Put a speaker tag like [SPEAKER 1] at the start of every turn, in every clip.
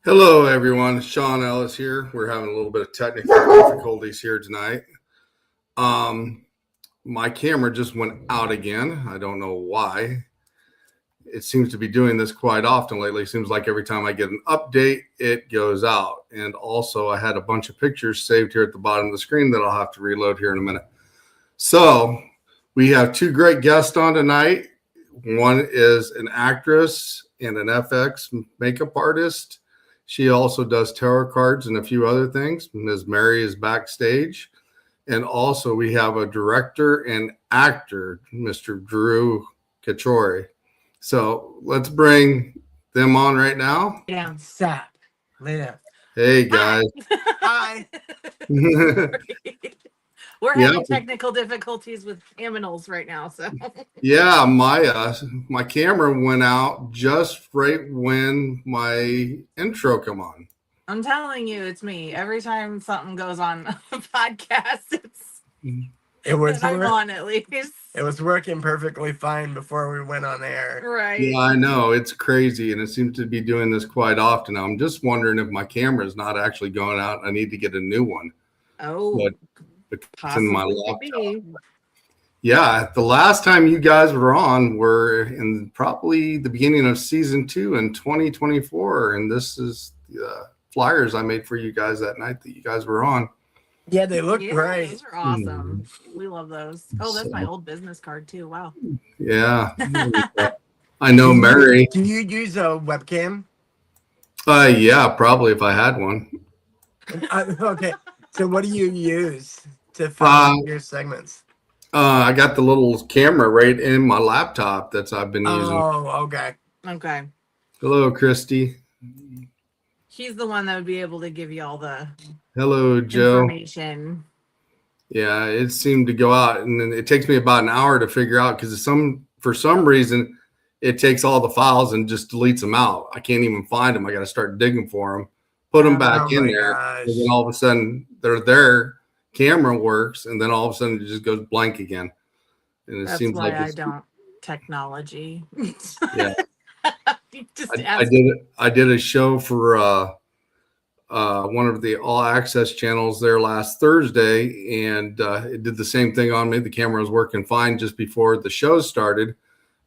[SPEAKER 1] Hello, everyone. Sean Ellis here. We're having a little bit of technical difficulties here tonight. Um, my camera just went out again. I don't know why. It seems to be doing this quite often lately. It seems like every time I get an update, it goes out. And also, I had a bunch of pictures saved here at the bottom of the screen that I'll have to reload here in a minute. So, we have two great guests on tonight. One is an actress and an FX makeup artist. She also does tarot cards and a few other things. Ms. Mary is backstage. And also, we have a director and actor, Mr. Drew Kochera. So let's bring them on right now.
[SPEAKER 2] Yeah, stop. Lay down.
[SPEAKER 1] Hey, guys.
[SPEAKER 2] Hi. We're
[SPEAKER 1] Yeah.
[SPEAKER 2] having technical difficulties with aminals right now, so
[SPEAKER 1] Yeah, my camera went out just right when my intro come on.
[SPEAKER 2] I'm telling you, it's me. Every time something goes on a podcast,
[SPEAKER 3] It was
[SPEAKER 2] I'm on at least.
[SPEAKER 3] It was working perfectly fine before we went on air.
[SPEAKER 2] Right.
[SPEAKER 1] Yeah, I know. It's crazy, and it seems to be doing this quite often. I'm just wondering if my camera is not actually going out. I need to get a new one.
[SPEAKER 2] Oh,
[SPEAKER 1] But it's in my
[SPEAKER 2] possibly could
[SPEAKER 1] laptop.
[SPEAKER 2] be.
[SPEAKER 1] Yeah, the last time you guys were on were in probably the beginning of season 2 in 2024, and this is the flyers I made for you guys that night that you guys were on.
[SPEAKER 3] Yeah, they look
[SPEAKER 2] Yeah,
[SPEAKER 3] great.
[SPEAKER 2] those are awesome. We love those. Oh, that's my old business card too. Wow.
[SPEAKER 1] Yeah. I know Mary.
[SPEAKER 3] Do you use a webcam?
[SPEAKER 1] Yeah, probably if I had one.
[SPEAKER 3] Okay. So what do you use to film your segments?
[SPEAKER 1] I got the little camera right in my laptop I've been using.
[SPEAKER 3] Oh, okay.
[SPEAKER 2] Okay.
[SPEAKER 1] Hello, Christy.
[SPEAKER 2] He's the one that would be able to give you all the
[SPEAKER 1] Hello, Joe.
[SPEAKER 2] information.
[SPEAKER 1] Yeah, it seemed to go out, and then it takes me about an hour to figure out because for some reason it takes all the files and just deletes them out. I can't even find them. I got to start digging for them, put them back in there, and then all of a sudden they're there. Camera works, and then all of a sudden it just goes blank again. And
[SPEAKER 2] That's
[SPEAKER 1] seems
[SPEAKER 2] why
[SPEAKER 1] like
[SPEAKER 2] I don't technology.
[SPEAKER 1] Yeah. I did a show for one of the all access channels there last Thursday, and it did the same thing on me. The camera was working fine just before the show started,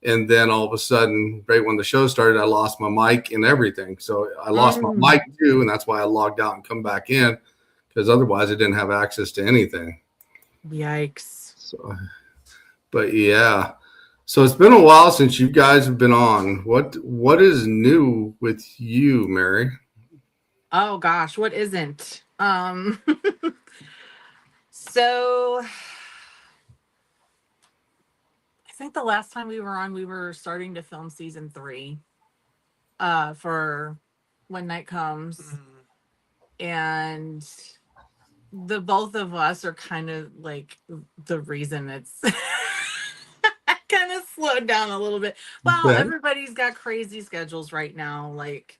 [SPEAKER 1] and then all of a sudden, right when the show started, I lost my mic and everything. So I lost my mic too, and that's why I logged out and come back in, because otherwise I didn't have access to anything.
[SPEAKER 2] Yikes.
[SPEAKER 1] So, but yeah. So it's been a while since you guys have been on. What is new with you, Mary?
[SPEAKER 2] Oh gosh, what isn't? So I think the last time we were on, we were starting to film season 3 for When Night Comes. And the both of us are kind of like the reason it's kind of slowed down a little bit. Well, everybody's got crazy schedules right now. Like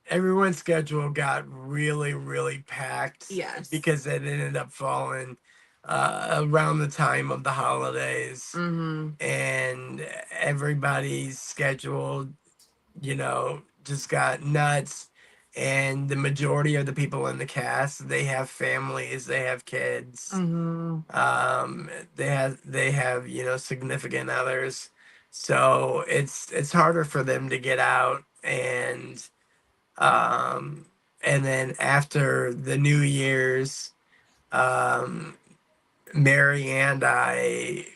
[SPEAKER 3] everyone's schedule got really, really packed.
[SPEAKER 2] Yes.
[SPEAKER 3] Because it ended up falling around the time of the holidays. And everybody's schedule, just got nuts. And the majority of the people in the cast, they have families, they have kids, they have significant others, so it's harder for them to get out, and then after the New Year's, Mary and I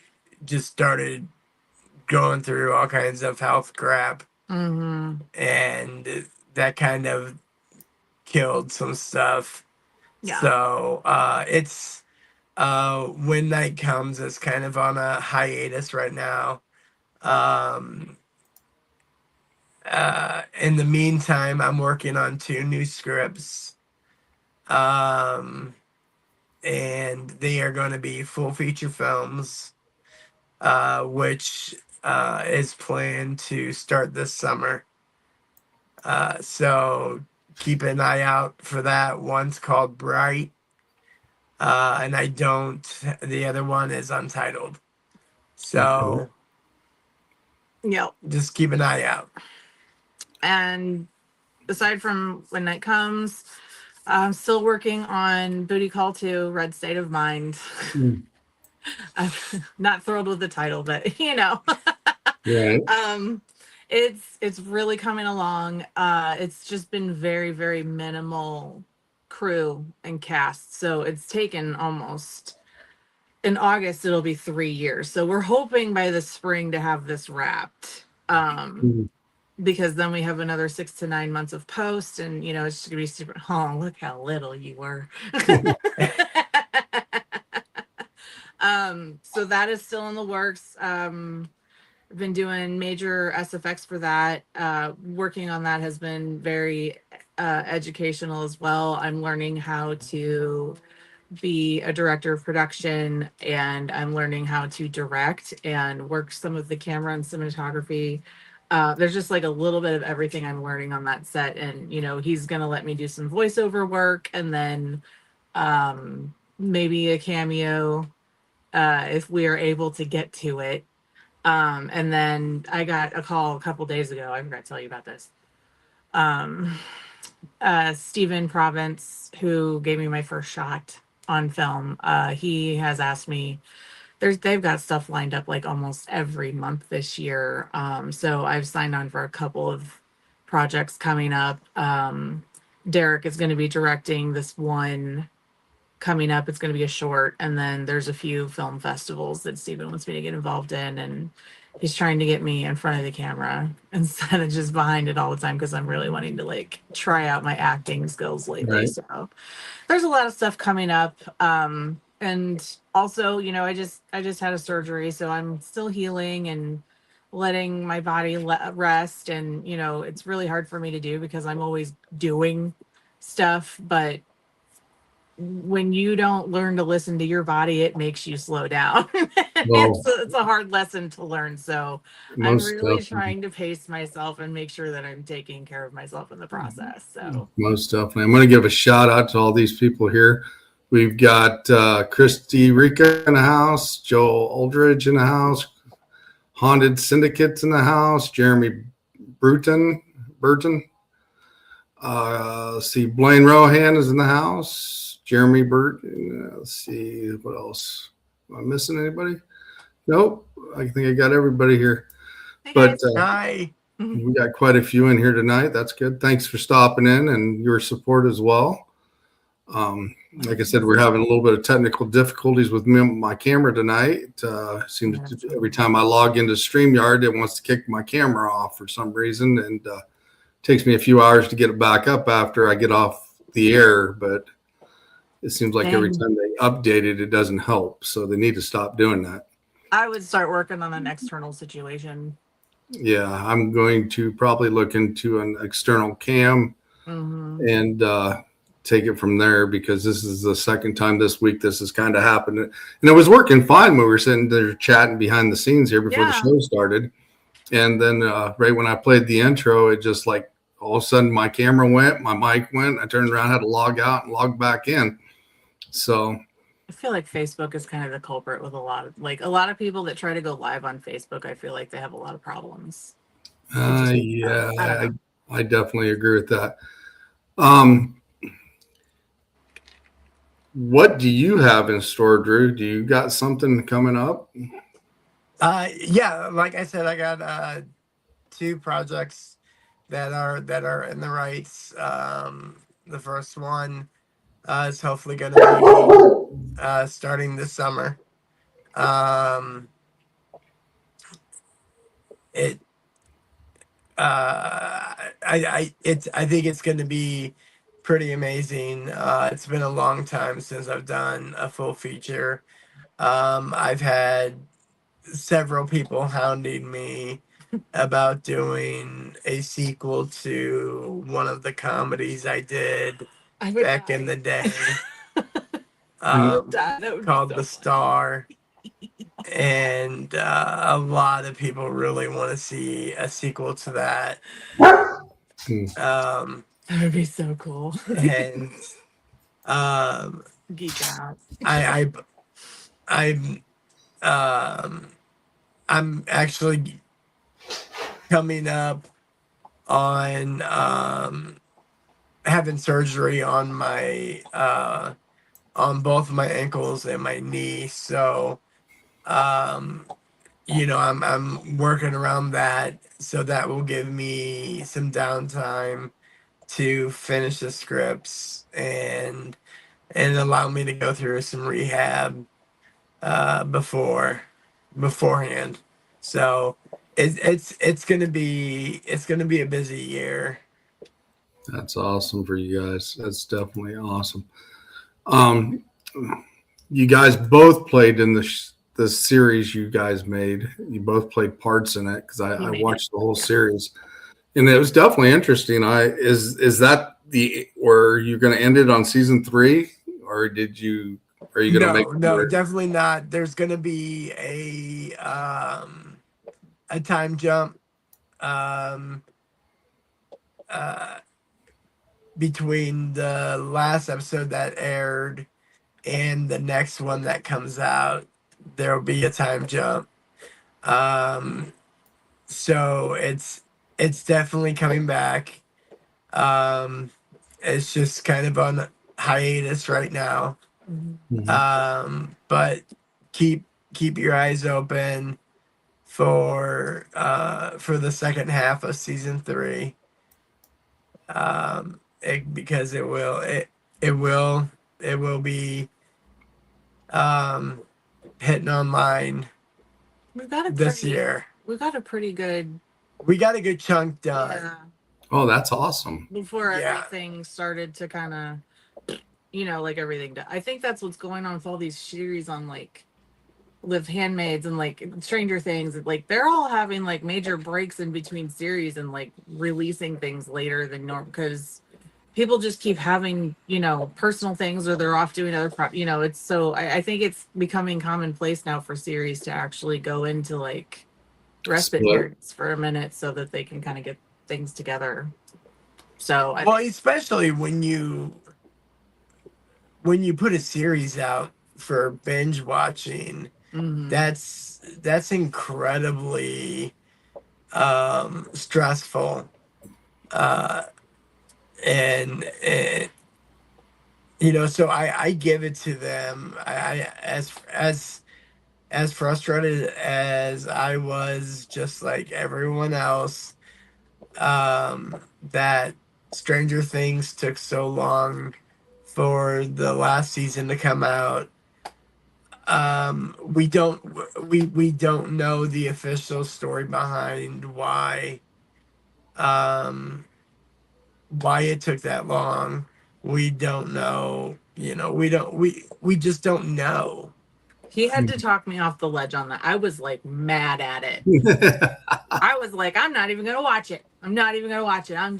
[SPEAKER 3] just started going through all kinds of health crap, and that kind of killed some stuff. Yeah. So it's When Night Comes is kind of on a hiatus right now. In the meantime, I'm working on 2 new scripts. And they are going to be full feature films, which is planned to start this summer. So keep an eye out for that. One's called Bright, and the other one is untitled. So,
[SPEAKER 2] yep.
[SPEAKER 3] Just keep an eye out.
[SPEAKER 2] And aside from When Night Comes, I'm still working on Booty Call 2, Red State of Mind. I'm not thrilled with the title, but
[SPEAKER 1] Right.
[SPEAKER 2] It's really coming along. It's just been very, very minimal crew and cast. So it's taken almost, in August it'll be 3 years. So we're hoping by the spring to have this wrapped. Because then we have another 6 to 9 months of post, and it's just gonna be super. Oh, look how little you were. So that is still in the works. I've been doing major SFX for that. Working on that has been very educational as well. I'm learning how to be a director of production, and I'm learning how to direct and work some of the camera and cinematography. There's just like a little bit of everything I'm learning on that set, and he's gonna let me do some voiceover work, and then maybe a cameo if we are able to get to it. And then I got a call a couple days ago. I forgot to tell you about this. Stephen Province, who gave me my first shot on film, he has asked me. They've got stuff lined up like almost every month this year. So I've signed on for a couple of projects coming up. Derek is going to be directing this one coming up. It's going to be a short, and then there's a few film festivals that Steven wants me to get involved in, and he's trying to get me in front of the camera instead of just behind it all the time, because I'm really wanting to like try out my acting skills lately.
[SPEAKER 1] Right.
[SPEAKER 2] So there's a lot of stuff coming up. And also, I just had a surgery, so I'm still healing and letting my body rest. And it's really hard for me to do because I'm always doing stuff, but when you don't learn to listen to your body, it makes you slow down.
[SPEAKER 1] Well,
[SPEAKER 2] It's a hard lesson to learn. So I'm
[SPEAKER 1] most
[SPEAKER 2] really
[SPEAKER 1] definitely.
[SPEAKER 2] trying to pace myself and make sure that I'm taking care of myself in the process. So
[SPEAKER 1] Most definitely. I'm going to give a shout out to all these people here. We've got Christy Rica in the house, Joel Aldridge in the house, Haunted Syndicates in the house, Jeremy Burton. Let's see, Blaine Rohan is in the house, Jeremy Burton. Let's see, what else? Am I missing anybody? Nope. I think I got everybody here.
[SPEAKER 2] hey
[SPEAKER 1] But
[SPEAKER 2] guys.
[SPEAKER 3] Hi.
[SPEAKER 1] we got quite a few in here tonight. That's good. Thanks for stopping in and your support as well. Like I said, we're having a little bit of technical difficulties with my camera tonight. Seems to, every time I log into StreamYard, it wants to kick my camera off for some reason, and takes me a few hours to get it back up after I get off the air. But it seems like every time they update it, it doesn't help. So they need to stop doing that.
[SPEAKER 2] I would start working on an external situation.
[SPEAKER 1] Yeah, I'm going to probably look into an external cam and take it from there, because this is the second time this week this has kind of happened. And it was working fine when we were sitting there chatting behind the scenes here before the show started. And then right when I played the intro, it just like all of a sudden my camera went, my mic went, I turned around, had to log out and log back in. So
[SPEAKER 2] I feel like Facebook is kind of the culprit with a lot of people that try to go live on Facebook. I feel like they have a lot of problems.
[SPEAKER 1] yeah, I definitely agree with that. What do you have in store, Drew? Do you got something coming up?
[SPEAKER 3] Yeah, like I said, I got 2 projects that are in the rights. The first one is hopefully going to be starting this summer. It I think it's going to be pretty amazing. It's been a long time since I've done a full feature. I've had several people hounding me about doing a sequel to one of the comedies I did back in the day, called The Star. And a lot of people really want to see a sequel to that.
[SPEAKER 2] That would be so cool.
[SPEAKER 3] And
[SPEAKER 2] geek out.
[SPEAKER 3] I'm actually coming up on having surgery on my on both my ankles and my knee. So I'm working around that, so that will give me some downtime to finish the scripts and allow me to go through some rehab beforehand. So it's gonna be a busy year.
[SPEAKER 1] That's awesome for you guys. That's definitely awesome. Um, you guys both played in the series you guys made. You both played parts in it because I watched the whole series, and it was definitely interesting. Is that the where you're going to end it on season 3, or are you going to make
[SPEAKER 3] No, definitely not. There's gonna be a time jump um, uh, between the last episode that aired and the next one that comes out. There'll be a time jump. Um, so it's definitely coming back. Um, it's just kind of on hiatus right now.
[SPEAKER 1] Mhm.
[SPEAKER 3] But keep keep your eyes open for the second half of season 3. Because it will be um hitting online
[SPEAKER 2] We've got a
[SPEAKER 3] this
[SPEAKER 2] pretty,
[SPEAKER 3] year.
[SPEAKER 2] we've got a pretty good,
[SPEAKER 3] We got a good chunk done.
[SPEAKER 2] yeah,
[SPEAKER 1] Oh, that's awesome.
[SPEAKER 2] before
[SPEAKER 3] Yeah.
[SPEAKER 2] everything started to kind of, like everything. I think that's what's going on with all these series on like Live Handmaids and like Stranger Things. Like they're all having like major breaks in between series and like releasing things later than normal because people just keep having personal things or they're off doing other it's so I think it's becoming commonplace now for series to actually go into like respite
[SPEAKER 1] Split.
[SPEAKER 2] periods for a minute so that they can kind of get things together. So
[SPEAKER 3] Well, especially when you put a series out for binge watching,
[SPEAKER 2] Mhm.
[SPEAKER 3] that's incredibly stressful. Uh, and so I give it to them. As frustrated as I was, just like everyone else, that Stranger Things took so long for the last season to come out. We don't know the official story behind um, why it took that long. We don't know. We just don't know.
[SPEAKER 2] He had to talk me off the ledge on that. I was like mad at it. I was like, I'm not even gonna watch it. I'm not even gonna watch it. I'm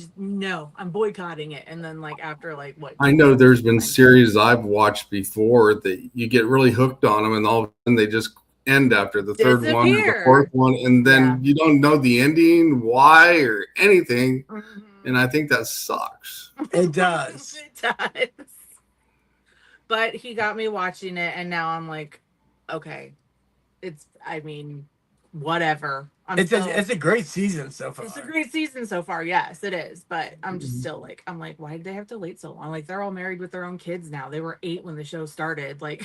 [SPEAKER 2] boycotting it. And then like after like what
[SPEAKER 1] I know there's been series I've watched before that you get really hooked on them, and all of a sudden they just end after the third one or the fourth one, and then you don't know the ending, why, or anything.
[SPEAKER 2] Mhm.
[SPEAKER 1] And I think that sucks.
[SPEAKER 3] It does.
[SPEAKER 2] It does. But he got me watching it, and now I'm like, okay, whatever.
[SPEAKER 3] It's a great season so far.
[SPEAKER 2] It's a great season so far. Yes, it is. But I'm just still like, why did they have to wait so long? Like they're all married with their own kids now. They were 8 when the show started. Like,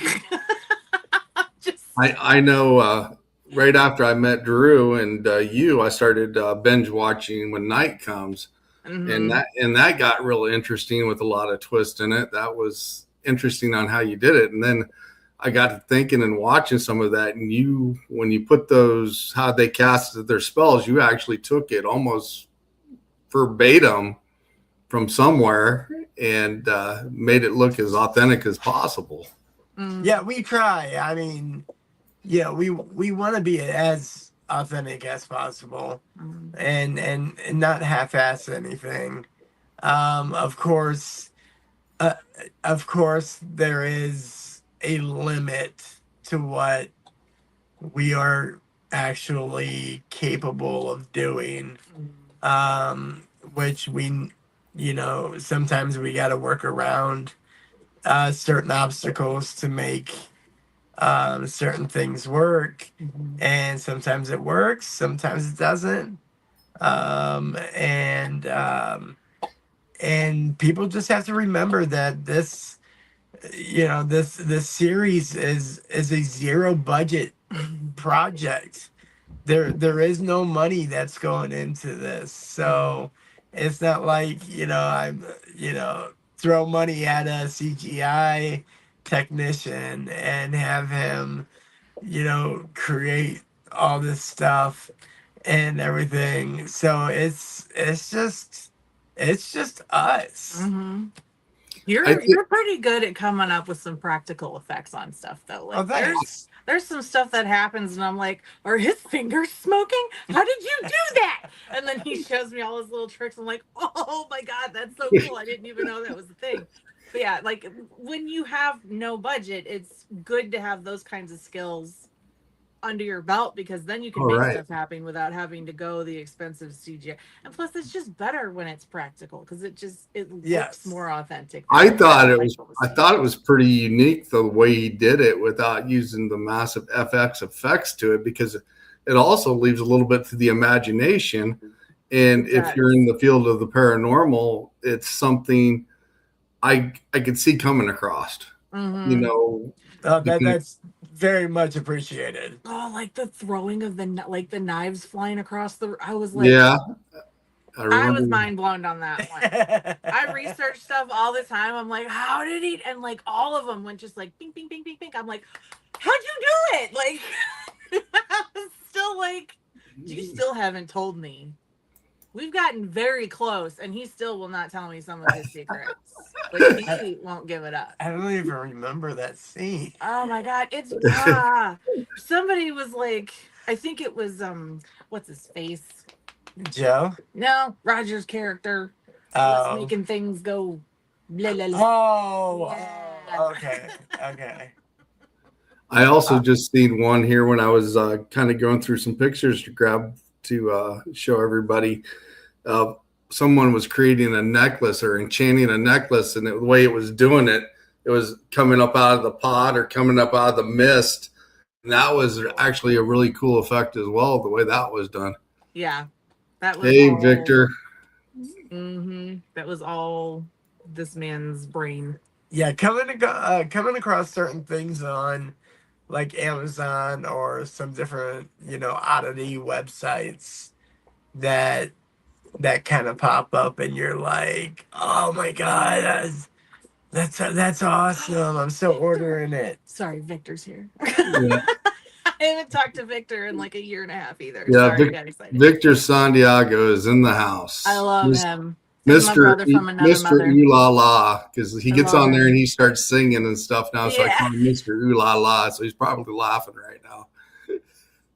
[SPEAKER 2] just
[SPEAKER 1] I know. Right after I met Drew and I started binge watching When Night Comes, and that got real interesting with a lot of twists in it. That was interesting on how you did it, and then I got to thinking and watching some of that, and when you put those how they casted their spells, you actually took it almost verbatim from somewhere and made it look as authentic as possible.
[SPEAKER 3] Yeah, we try. I mean, we want to be as authentic as possible, and not half-ass anything. Of course, uh, there is a limit to what we are actually capable of doing, which sometimes we got to work around certain obstacles to make certain things work, and sometimes it works, sometimes it doesn't. And people just have to remember that this series is a zero budget project. There is no money that's going into this, so it's not like I'm throw money at a CGI technician and have him create all this stuff and everything. So it's just us.
[SPEAKER 2] Mm-hmm.
[SPEAKER 1] I think,
[SPEAKER 2] You're pretty good at coming up with some practical effects on stuff though.
[SPEAKER 3] Oh,
[SPEAKER 2] Like
[SPEAKER 3] thanks.
[SPEAKER 2] there's some stuff that happens and I'm like, are his fingers smoking? How did you do that? And then he shows me all his little tricks. I'm like, oh my God, that's so cool. I didn't even know that was a thing. But yeah, like when you have no budget, it's good to have those kinds of skills under your belt because then you can
[SPEAKER 1] all
[SPEAKER 2] make
[SPEAKER 1] right.
[SPEAKER 2] stuff happen without having to go the expensive CGI. And plus, it's just better when it's practical because it looks
[SPEAKER 3] Yes.
[SPEAKER 2] more authentic.
[SPEAKER 1] I thought it
[SPEAKER 2] like
[SPEAKER 1] was
[SPEAKER 2] what
[SPEAKER 1] I
[SPEAKER 2] seen.
[SPEAKER 1] thought it was pretty unique the way he did it without using the massive FX effects to it because it also leaves a little bit to the imagination. And
[SPEAKER 2] It
[SPEAKER 1] if you're
[SPEAKER 2] does.
[SPEAKER 1] in the field of the paranormal, it's something I could see coming across. You
[SPEAKER 2] Mm-hmm.
[SPEAKER 1] know,
[SPEAKER 3] Oh,
[SPEAKER 1] depending-
[SPEAKER 3] that's very much appreciated.
[SPEAKER 2] Oh, like the throwing of the knives flying across the. I was like,
[SPEAKER 1] yeah, I
[SPEAKER 2] I was
[SPEAKER 1] remember.
[SPEAKER 2] mind blown on that one. I research stuff all the time. I'm like, how did he? And like all of them went just like bing, bing, bing, bing, bing. I'm like, how'd you do it? Like, I was still like, you still haven't told me. We've gotten very close, and he still will not tell me some of his secrets. Like he won't give it up.
[SPEAKER 3] I don't even remember that scene.
[SPEAKER 2] Oh my God, it's somebody was like, I think it was what's his face?
[SPEAKER 3] Joe?
[SPEAKER 2] No, Roger's character was
[SPEAKER 3] Oh.
[SPEAKER 2] making things go blah, blah, blah.
[SPEAKER 3] Oh.
[SPEAKER 2] Yeah.
[SPEAKER 3] Oh, okay. Okay.
[SPEAKER 1] I also just seen one here when I was kind of going through some pictures to grab to show everybody. Someone was creating a necklace or enchanting a necklace, and the way it was doing it, it was coming up out of the pot or coming up out of the mist. And that was actually a really cool effect as well, the way that was done.
[SPEAKER 2] Yeah, that was
[SPEAKER 1] Hey,
[SPEAKER 2] all,
[SPEAKER 1] Victor.
[SPEAKER 2] Mm-hmm, that was all this man's brain.
[SPEAKER 3] Yeah, coming across certain things on like Amazon or some different, oddity websites that kind of pop up, and you're like, oh my God, that's awesome. I'm still ordering it.
[SPEAKER 2] Sorry, Victor's here.
[SPEAKER 1] Yeah,
[SPEAKER 2] I haven't talked to Victor in like a year and a half either.
[SPEAKER 1] yeah
[SPEAKER 2] Sorry, I got excited.
[SPEAKER 1] Victor Santiago is in the house.
[SPEAKER 2] I love him. He's my brother from another
[SPEAKER 1] Mr.
[SPEAKER 2] mother.
[SPEAKER 1] Ooh La La, because he
[SPEAKER 2] I
[SPEAKER 1] gets
[SPEAKER 2] love
[SPEAKER 1] on there
[SPEAKER 2] him.
[SPEAKER 1] and he starts singing and stuff now. So I
[SPEAKER 2] Yeah.
[SPEAKER 1] call him Mr. Ooh La La. So he's probably laughing right now.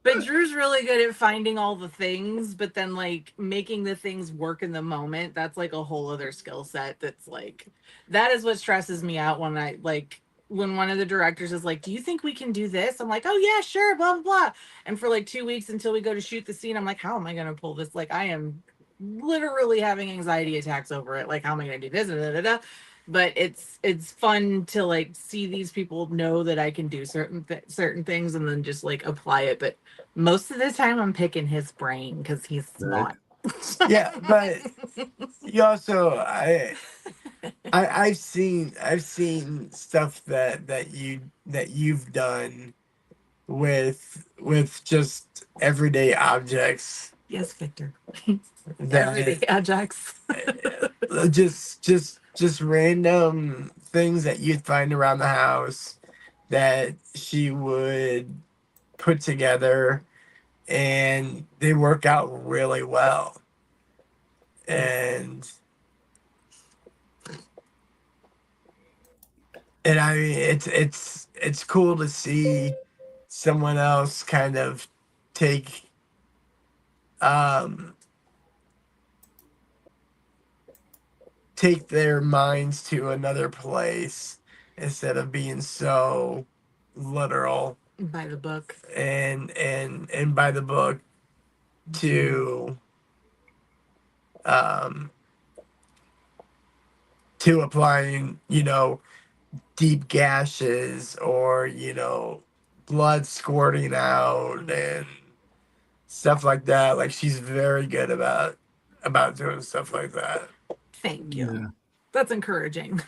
[SPEAKER 2] But Drew's really good at finding all the things, but then like making the things work in the moment. That's like a whole other skill set. That's like, that is what stresses me out when when one of the directors is like, do you think we can do this? I'm like, oh yeah, sure, blah, blah, blah. And for like 2 weeks until we go to shoot the scene, I'm like, how am I going to pull this? Like, I am literally having anxiety attacks over it. Like, how am I going to do this? Da, da, da. But it's fun to like see these people know that I can do certain things and then just like apply it. But most of the time I'm picking his brain because he's smart.
[SPEAKER 3] Yeah, but you also I've seen stuff that you've done with just everyday objects
[SPEAKER 2] Yes, Victor.
[SPEAKER 3] that
[SPEAKER 2] Everyday objects.
[SPEAKER 3] just random things that you'd find around the house that she would put together, and they work out really well. And I mean, it's cool to see someone else kind of take um take their minds to another place instead of being so literal
[SPEAKER 2] By the book.
[SPEAKER 3] and by the book to um applying, deep gashes or blood squirting out and stuff like that. Like she's very good about doing stuff like that.
[SPEAKER 2] Thank you.
[SPEAKER 1] Yeah.
[SPEAKER 2] That's encouraging.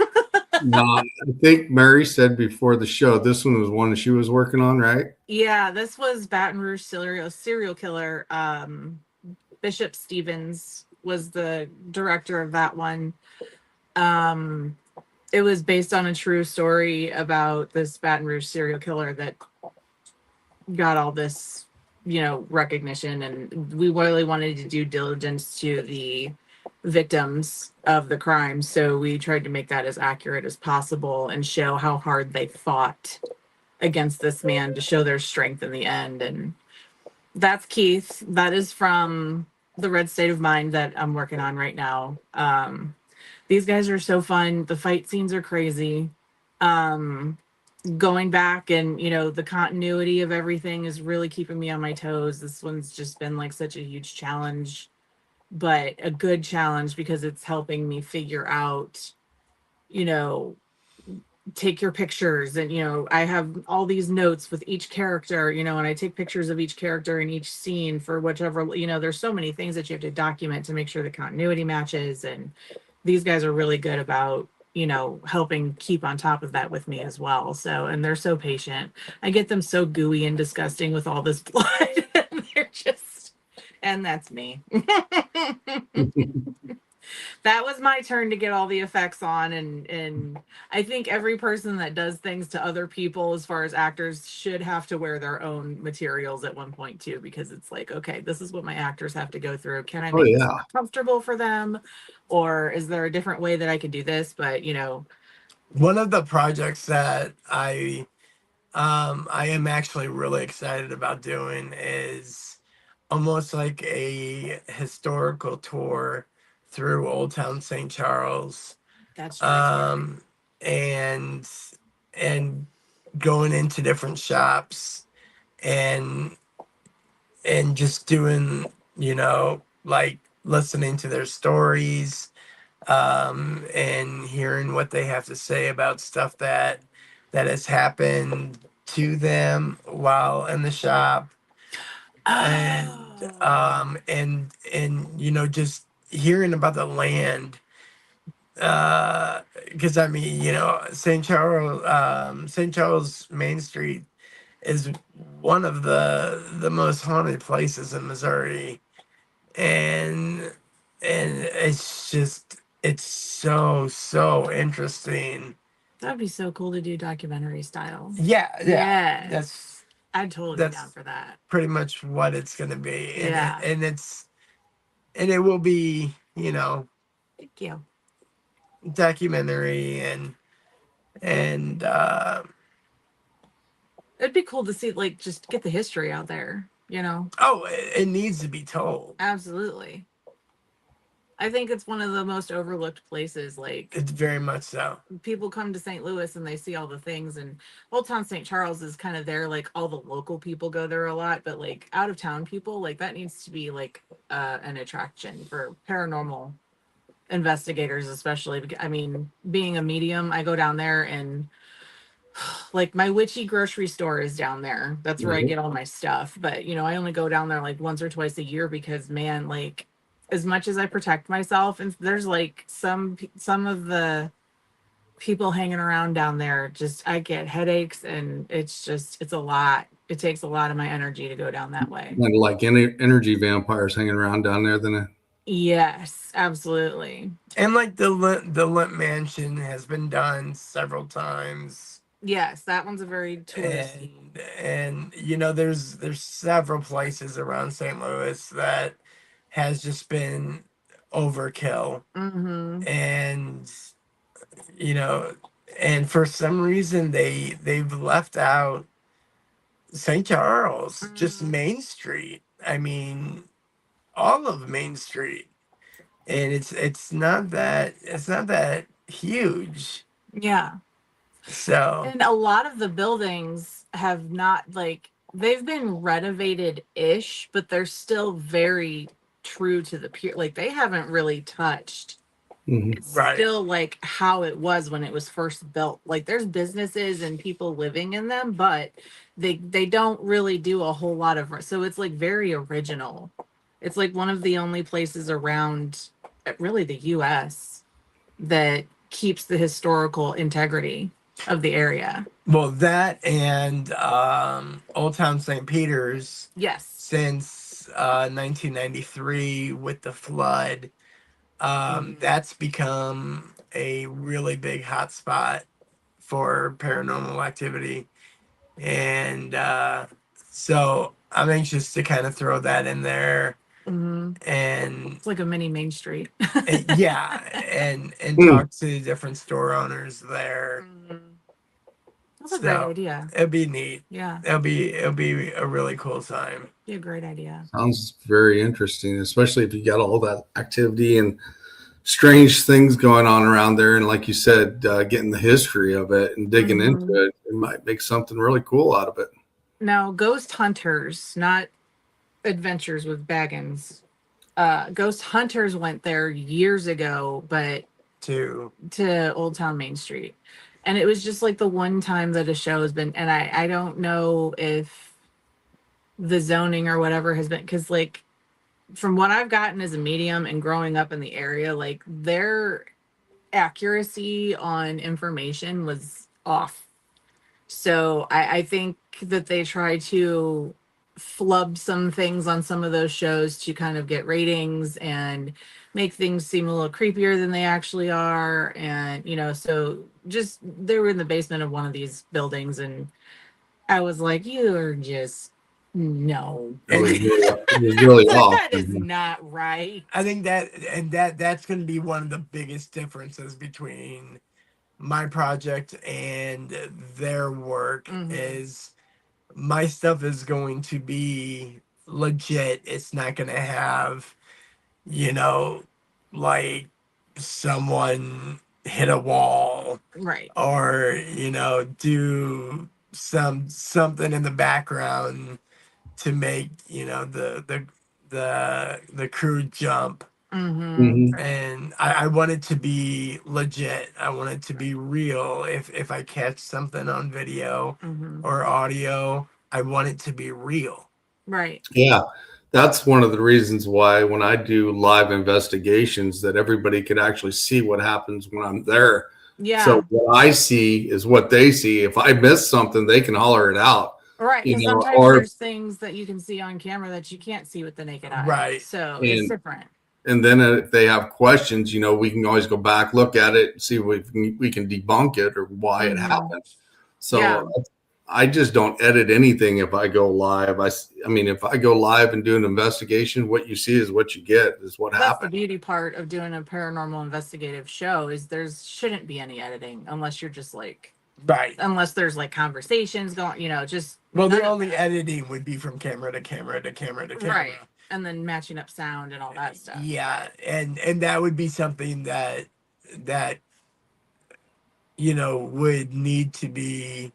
[SPEAKER 1] No, I think Mary said before the show this one was one she was working on, right?
[SPEAKER 2] Yeah, this was Baton Rouge serial killer. Bishop Stevens was the director of that one. It was based on a true story about this Baton Rouge serial killer that got all this, recognition, and we really wanted to do diligence to the victims of the crime, so we tried to make that as accurate as possible and show how hard they fought against this man to show their strength in the end. And that's Keith. That is from the Red State of Mind that I'm working on right now. These guys are so fun. The fight scenes are crazy. Going back and the continuity of everything is really keeping me on my toes. This one's just been like such a huge challenge, but a good challenge because it's helping me figure out, you know take your pictures. And I have all these notes with each character, and I take pictures of each character in each scene for whichever, there's so many things that you have to document to make sure the continuity matches. And these guys are really good about helping keep on top of that with me as well. So, and they're so patient. I get them so gooey and disgusting with all this blood. And they're just, and that's me. That was my turn to get all the effects on. And I think every person that does things to other people as far as actors should have to wear their own materials at one point too, because it's like, okay, this is what my actors have to go through. Can I
[SPEAKER 1] Oh
[SPEAKER 2] make this
[SPEAKER 1] yeah.
[SPEAKER 2] more comfortable for them, or is there a different way that I could do this? But
[SPEAKER 3] One of the projects that I am actually really excited about doing is almost like a historical tour through Old Town St. Charles,
[SPEAKER 2] that's really scary.
[SPEAKER 3] um, and and going into different shops and just doing, like listening to their stories, and hearing what they have to say about stuff that has happened to them while in the shop, and
[SPEAKER 2] Oh,
[SPEAKER 3] just hearing about the land, because I mean, St. Charles Main Street is one of the most haunted places in Missouri, and it's so interesting.
[SPEAKER 2] that'd be so cool to do documentary style.
[SPEAKER 3] Yeah, that's
[SPEAKER 2] Yes, I'd totally be down
[SPEAKER 3] that's
[SPEAKER 2] for that.
[SPEAKER 3] pretty much what it's gonna be,
[SPEAKER 2] Yeah.
[SPEAKER 3] and it will be,
[SPEAKER 2] Thank you.
[SPEAKER 3] documentary, and
[SPEAKER 2] It'd be cool to see, like, just get the history out there.
[SPEAKER 3] oh, it needs to be told.
[SPEAKER 2] Absolutely. I think it's one of the most overlooked places. Like,
[SPEAKER 3] It's very much so.
[SPEAKER 2] people come to St. Louis and they see all the things, and Old Town St. Charles is kind of there. Like, all the local people go there a lot, but like out of town people, like that needs to be like an attraction for paranormal investigators, especially. I mean, being a medium, I go down there and like my witchy grocery store is down there. That's where I
[SPEAKER 1] Mhm.
[SPEAKER 2] get all my stuff. But I only go down there like once or twice a year because, man, like as much as I protect myself, and there's like some of the people hanging around down there, just I get headaches, and it's a lot. It takes a lot of my energy to go down that way.
[SPEAKER 1] And like any energy vampires hanging around down there, then
[SPEAKER 2] Yes, absolutely.
[SPEAKER 3] And like the Limp Mansion has been done several times,
[SPEAKER 2] Yes, that one's a very touristy.
[SPEAKER 3] and there's several places around St. Louis that has just been overkill,
[SPEAKER 2] Mm-hmm.
[SPEAKER 3] and you know and for some reason they've left out St. Charles, just
[SPEAKER 2] Mm-hmm.
[SPEAKER 3] Main Street. I mean, all of Main Street, and it's not that huge.
[SPEAKER 2] Yeah.
[SPEAKER 3] So
[SPEAKER 2] And a lot of the buildings have not, like, they've been renovated ish, but they're still very true to the pure, like they haven't really touched It's
[SPEAKER 3] Right.
[SPEAKER 2] still like how it was when it was first built. Like there's businesses and people living in them, but they don't really do a whole lot of, so it's like very original. It's like one of the only places around really the US that keeps the historical integrity of the area.
[SPEAKER 3] Well, that and Old Town St. Peter's,
[SPEAKER 2] Yes.
[SPEAKER 3] since 1993 with the flood, that's become a really big hotspot for paranormal activity. And so I'm anxious to kind of throw that in there.
[SPEAKER 2] Mm-hmm.
[SPEAKER 3] And
[SPEAKER 2] It's like a mini Main Street.
[SPEAKER 3] yeah, and
[SPEAKER 1] Hmm.
[SPEAKER 3] talk to different store owners there.
[SPEAKER 2] That's a great
[SPEAKER 3] So
[SPEAKER 2] idea.
[SPEAKER 3] it'd be neat.
[SPEAKER 2] Yeah,
[SPEAKER 3] It'll be a really cool time.
[SPEAKER 2] be a great idea.
[SPEAKER 1] Sounds very interesting, especially if you got all that activity and strange things going on around there. And like you said, getting the history of it and digging into it, it might make something really cool out of it.
[SPEAKER 2] Now, ghost hunters, not adventures with Baggins. Ghost hunters went there years ago, but
[SPEAKER 3] To
[SPEAKER 2] Old Town Main Street. And it was just like the one time that a show has been, and I don't know if the zoning or whatever has been, because like from what I've gotten as a medium and growing up in the area, like their accuracy on information was off. So I think that they try to flub some things on some of those shows to kind of get ratings and make things seem a little creepier than they actually are. And, you know, so just they were in the basement of one of these buildings, and I was like, you are just no.
[SPEAKER 1] It was really off.
[SPEAKER 2] That is not right.
[SPEAKER 3] I think that's going to be one of the biggest differences between my project and their work is my stuff is going to be legit. It's not going to have, you know, like someone hit a wall,
[SPEAKER 2] Right.
[SPEAKER 3] or, you know, do something in the background to make, you know, the crew jump. And I want it to be legit. I want it to be real. If I catch something on video or audio, I want it to be real.
[SPEAKER 2] Right.
[SPEAKER 1] Yeah. That's one of the reasons why when I do live investigations that everybody could actually see what happens when I'm there.
[SPEAKER 2] Yeah.
[SPEAKER 1] So what I see is what they see. If I miss something, they can holler it out.
[SPEAKER 2] Right.
[SPEAKER 1] You
[SPEAKER 2] Because
[SPEAKER 1] know,
[SPEAKER 2] sometimes
[SPEAKER 1] or
[SPEAKER 2] there's things that you can see on camera that you can't see with the naked eye.
[SPEAKER 3] Right.
[SPEAKER 2] So it's different.
[SPEAKER 1] And then if they have questions, you know, we can always go back, look at it, see if we can debunk it or why it happened. So I just don't edit anything if I go live. I mean, if I go live and do an investigation, what you see is what you get, is what happened.
[SPEAKER 2] That's the beauty part of doing a paranormal investigative show is shouldn't be any editing unless you're just like,
[SPEAKER 3] right.
[SPEAKER 2] Unless there's like conversations going, you know, just.
[SPEAKER 3] Well, the only editing would be from camera to camera to camera to camera.
[SPEAKER 2] Right. And then matching up sound and all that stuff.
[SPEAKER 3] Yeah. And that would be something that, you know, would need to be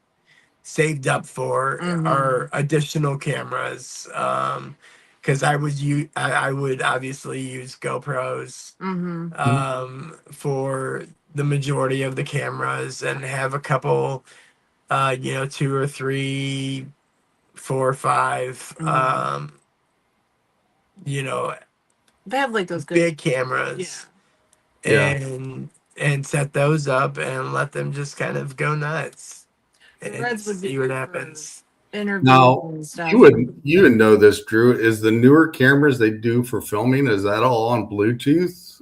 [SPEAKER 3] saved up for our additional cameras. Because I would obviously use GoPros for the majority of the cameras and have a couple, you know, 2 or 3, 4 or 5, you know,
[SPEAKER 2] they have like those good
[SPEAKER 3] big cameras, and set those up and let them just kind of go nuts and see what happens.
[SPEAKER 1] Now,
[SPEAKER 2] And stuff.
[SPEAKER 1] you would know this, Drew. Is the newer cameras they do for filming, is that all on Bluetooth?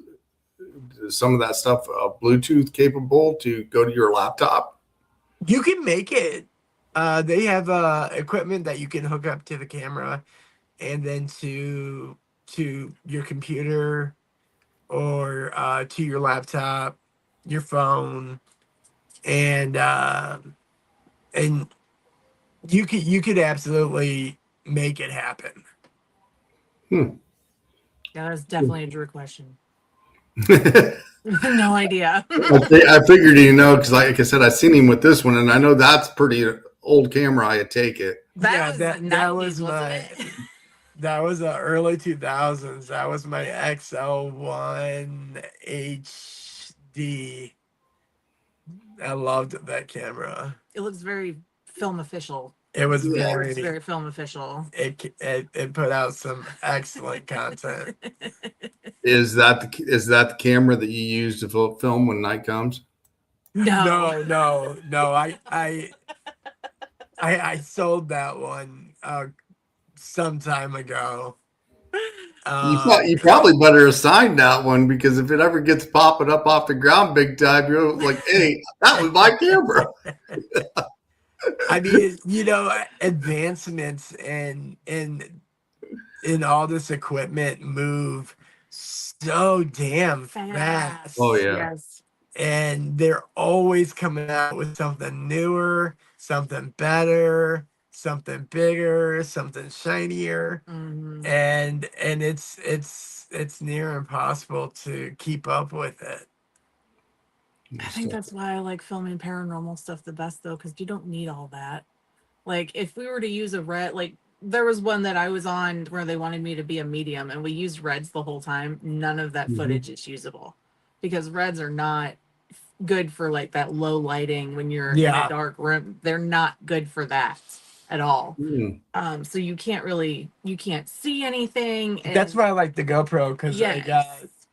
[SPEAKER 1] Is some of that stuff Bluetooth capable to go to your laptop?
[SPEAKER 3] You can make it. They have equipment that you can hook up to the camera and then to your computer or to your laptop, your phone, and you could absolutely make it happen.
[SPEAKER 2] Yeah, that's definitely a Drew question. No idea.
[SPEAKER 1] I figured you know, because like I said, I seen him with this one, and I know that's pretty old camera. I take it.
[SPEAKER 3] That was my that was the early 2000s. That was my XL1H HD. I loved that camera.
[SPEAKER 2] It looks very film official.
[SPEAKER 3] It was
[SPEAKER 1] Yeah.
[SPEAKER 2] It's very film official.
[SPEAKER 3] it put out some excellent content.
[SPEAKER 1] Is that the camera that you use to film when night comes?
[SPEAKER 2] No.
[SPEAKER 3] No. I sold that one some time ago.
[SPEAKER 1] You probably better assign that one, because if it ever gets popping up off the ground big time, you're like, hey, that was my camera.
[SPEAKER 3] I mean, advancements in all this equipment move so damn fast.
[SPEAKER 1] Oh, yeah.
[SPEAKER 2] Yes.
[SPEAKER 3] And they're always coming out with something newer, something better, something bigger, something shinier.
[SPEAKER 2] Mhm.
[SPEAKER 3] And it's near impossible to keep up with it.
[SPEAKER 2] I think that's why I like filming paranormal stuff the best, though, because you don't need all that. Like, if we were to use a red, like, there was one that I was on where they wanted me to be a medium, and we used reds the whole time. None of that footage is usable, because reds are not good for like that low lighting when you're in a dark room. They're not good for that at all. So you can't see anything.
[SPEAKER 3] That's why I like the GoPro, because I got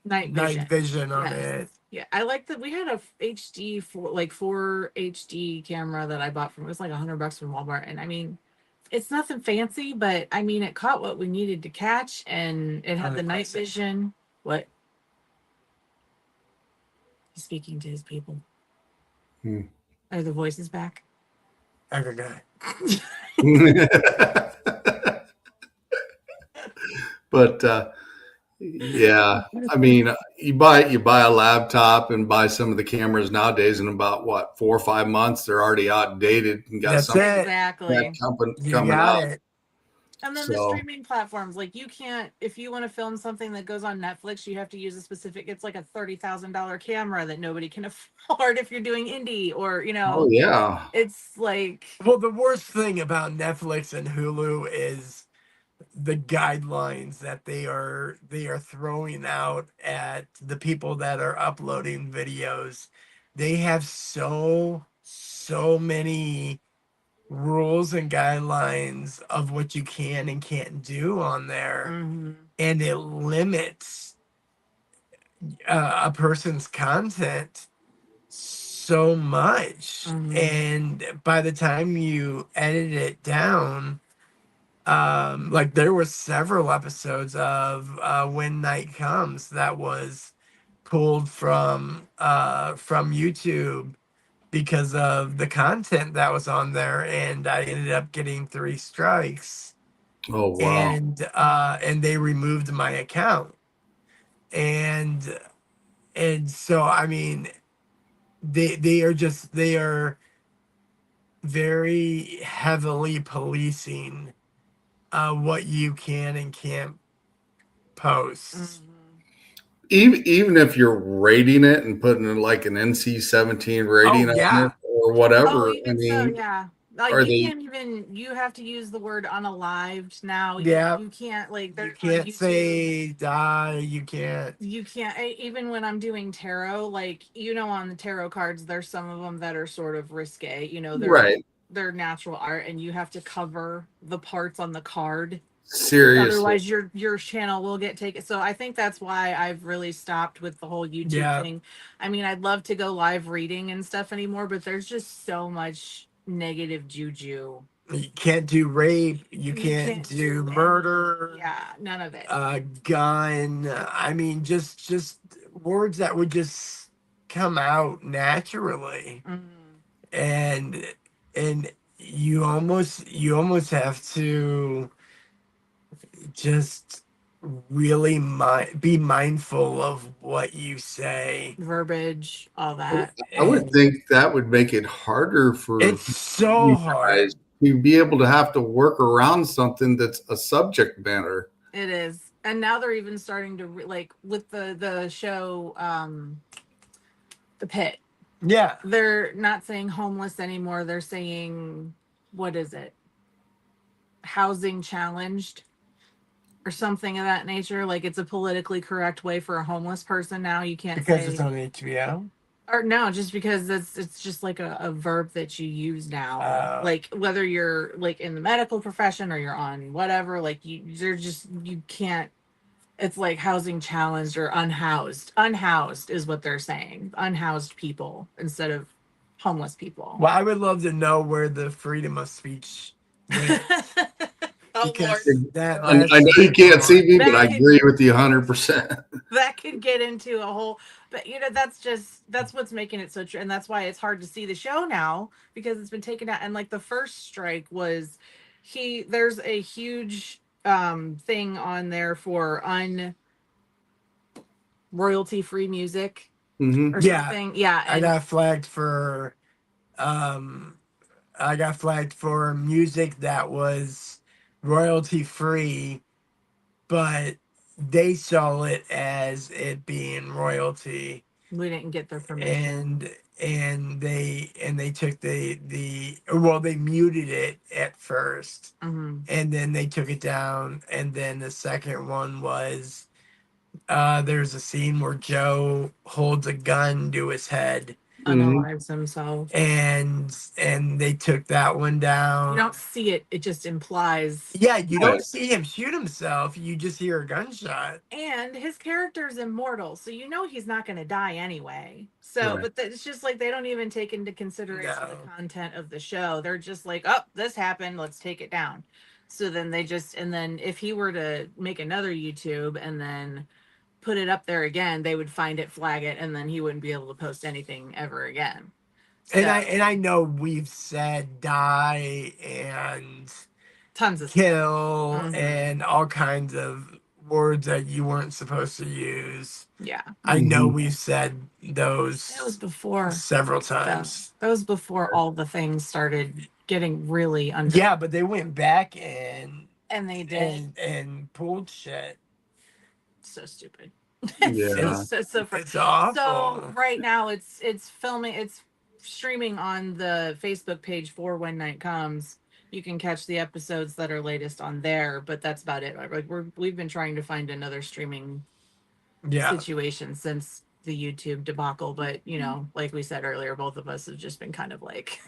[SPEAKER 2] night
[SPEAKER 3] vision on it.
[SPEAKER 2] Yeah, I like that. We had a HD 4 HD camera that I bought from, it was like $100 from Walmart, and I mean, it's nothing fancy, but I mean, it caught what we needed to catch, and it had the night vision. What? He's speaking to his people. Are the voices back?
[SPEAKER 3] I forgot.
[SPEAKER 1] But yeah, I mean, you buy a laptop and buy some of the cameras nowadays, in about what, 4 or 5 months, they're already outdated and got something
[SPEAKER 2] Exactly.
[SPEAKER 1] coming out.
[SPEAKER 2] And then the streaming platforms, like, you can't, if you want to film something that goes on Netflix, you have to use a specific, it's like a $30,000 camera that nobody can afford if you're doing indie, or,
[SPEAKER 1] Oh yeah.
[SPEAKER 2] It's like,
[SPEAKER 3] well, the worst thing about Netflix and Hulu is the guidelines that they are throwing out at the people that are uploading videos. They have so many rules and guidelines of what you can and can't do on there, and it limits a person's content so much. And by the time you edit it down, like, there were several episodes of When Night Comes that was pulled from YouTube because of the content that was on there, and I ended up getting 3 strikes.
[SPEAKER 1] Oh wow.
[SPEAKER 3] And they removed my account. And so, I mean, they are very heavily policing what you can and can't post.
[SPEAKER 1] Even if you're rating it and putting in like an NC-17 rating on it or whatever, I mean,
[SPEAKER 2] like, you have to use the word unalived now. You can't, like,
[SPEAKER 3] you can't say die. You can't
[SPEAKER 2] even when I'm doing tarot, like, on the tarot cards, there's some of them that are sort of risque, they're natural art, and you have to cover the parts on the card.
[SPEAKER 1] Seriously.
[SPEAKER 2] Otherwise your channel will get taken. So I think that's why I've really stopped with the whole YouTube thing. I mean, I'd love to go live reading and stuff anymore, but there's just so much negative juju.
[SPEAKER 3] You can't do rape. You can't do murder.
[SPEAKER 2] Yeah, none of it.
[SPEAKER 3] Gun. I mean, just words that would just come out naturally. And you almost have to just really be mindful of what you say,
[SPEAKER 2] verbiage, all that.
[SPEAKER 1] I would think that would make it harder for
[SPEAKER 3] it's so hard
[SPEAKER 1] to be able to have to work around something that's a subject matter.
[SPEAKER 2] It is. And now they're even starting to like with the show The Pit.
[SPEAKER 3] Yeah,
[SPEAKER 2] they're not saying homeless anymore. They're saying, what is it, housing challenged or something of that nature. Like it's a politically correct way for a homeless person now. You can't
[SPEAKER 3] Because
[SPEAKER 2] say
[SPEAKER 3] it's on HBO.
[SPEAKER 2] or no, just because it's just like a verb that you use now.
[SPEAKER 3] Oh.
[SPEAKER 2] Like whether you're like in the medical profession or you're on whatever, like you can't. It's like housing challenged or unhoused. Unhoused is what they're saying. Unhoused people instead of homeless people.
[SPEAKER 3] Well, I would love to know where the freedom of speech went.
[SPEAKER 2] Oh
[SPEAKER 3] Because
[SPEAKER 2] Lord.
[SPEAKER 1] I know you can't see me, but I agree with you 100%.
[SPEAKER 2] That could get into a whole, but that's what's making it so true, and that's why it's hard to see the show now because it's been taken out. And like the first strike was, there's a huge thing on there for royalty free music or something. Yeah,
[SPEAKER 3] I got flagged for music that was royalty free, but they saw it as it being royalty.
[SPEAKER 2] We didn't get their permission.
[SPEAKER 3] And they took they muted it at first,
[SPEAKER 2] Mm-hmm.
[SPEAKER 3] and then they took it down. And then the second one was there's a scene where Joe holds a gun to his head,
[SPEAKER 2] Unalives himself,
[SPEAKER 3] and they took that one down.
[SPEAKER 2] You don't see it; it just implies.
[SPEAKER 3] Yeah, you don't see him shoot himself. You just hear a gunshot.
[SPEAKER 2] And his character's immortal, so you know he's not going to die anyway. So, but it's just like they don't even take into consideration the content of the show. They're just like, oh, this happened, let's take it down. So then and then if he were to make another YouTube and then put it up there again, they would find it, flag it, and then he wouldn't be able to post anything ever again. So,
[SPEAKER 3] and I know we've said die and
[SPEAKER 2] tons of
[SPEAKER 3] kill and all kinds of words that you weren't supposed to use.
[SPEAKER 2] Yeah.
[SPEAKER 3] I know we've said those.
[SPEAKER 2] That was before
[SPEAKER 3] several times.
[SPEAKER 2] That was before all the things started getting really under.
[SPEAKER 3] Yeah, but they went back and
[SPEAKER 2] they did
[SPEAKER 3] and pulled shit.
[SPEAKER 2] So stupid.
[SPEAKER 1] Yeah.
[SPEAKER 3] It's awful.
[SPEAKER 2] So right now it's streaming on the Facebook page for When Night Comes. You can catch the episodes that are latest on there, but that's about it. Like we've been trying to find another streaming situation since the YouTube debacle, but like we said earlier, both of us have just been kind of like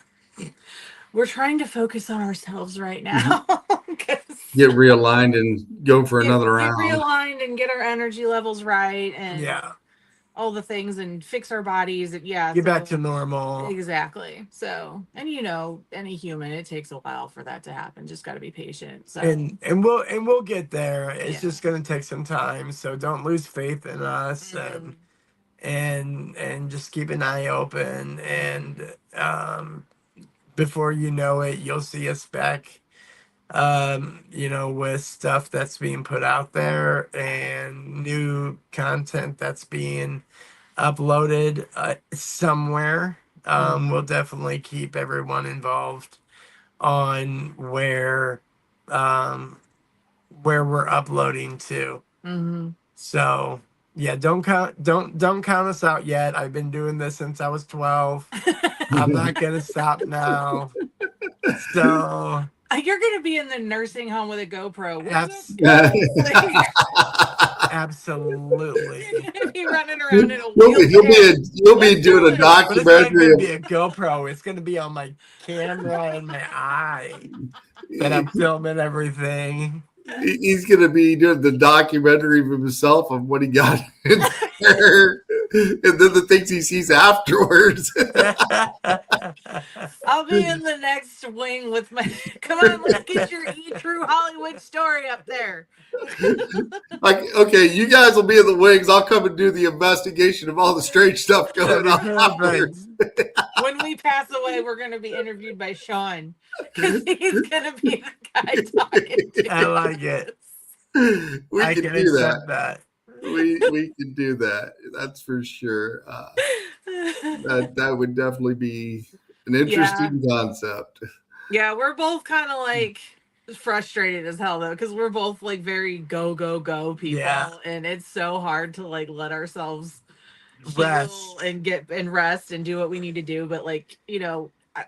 [SPEAKER 2] we're trying to focus on ourselves right now.
[SPEAKER 1] Get realigned and go for another round.
[SPEAKER 2] Get realigned and get our energy levels right and all the things and fix our bodies. Get
[SPEAKER 3] back to normal.
[SPEAKER 2] Exactly. So, and any human, it takes a while for that to happen. Just got to be patient. So,
[SPEAKER 3] and we'll get there. It's just going to take some time. So don't lose faith in us, and just keep an eye open. And before you know it, you'll see us back. With stuff that's being put out there and new content that's being uploaded somewhere. We'll definitely keep everyone involved on where we're uploading to. So yeah, don't count us out yet. I've been doing this since I was 12. I'm not gonna stop now. So
[SPEAKER 2] you're gonna be in the nursing home with a GoPro.
[SPEAKER 3] Absolutely.
[SPEAKER 2] You're gonna be running around in a wheelchair.
[SPEAKER 1] You'll be doing a documentary.
[SPEAKER 3] It's gonna be a GoPro. It's gonna be on my camera and my eye that I'm filming everything.
[SPEAKER 1] He's gonna be doing the documentary of himself of what he got in there, and then the things he sees afterwards.
[SPEAKER 2] I'll be in the next wing with my. Come on, let's get your true Hollywood story up there.
[SPEAKER 1] Like, okay, you guys will be in the wings. I'll come and do the investigation of all the strange stuff going on.
[SPEAKER 2] When we pass away, we're going to be interviewed by Sean because he's going to be the guy talking to
[SPEAKER 3] I like it.
[SPEAKER 1] I can do that. We can do that. That's for sure. That would definitely be an interesting concept.
[SPEAKER 2] Yeah, we're both kind of like frustrated as hell though, because we're both like very go people, and it's so hard to like let ourselves rest and rest and do what we need to do. But like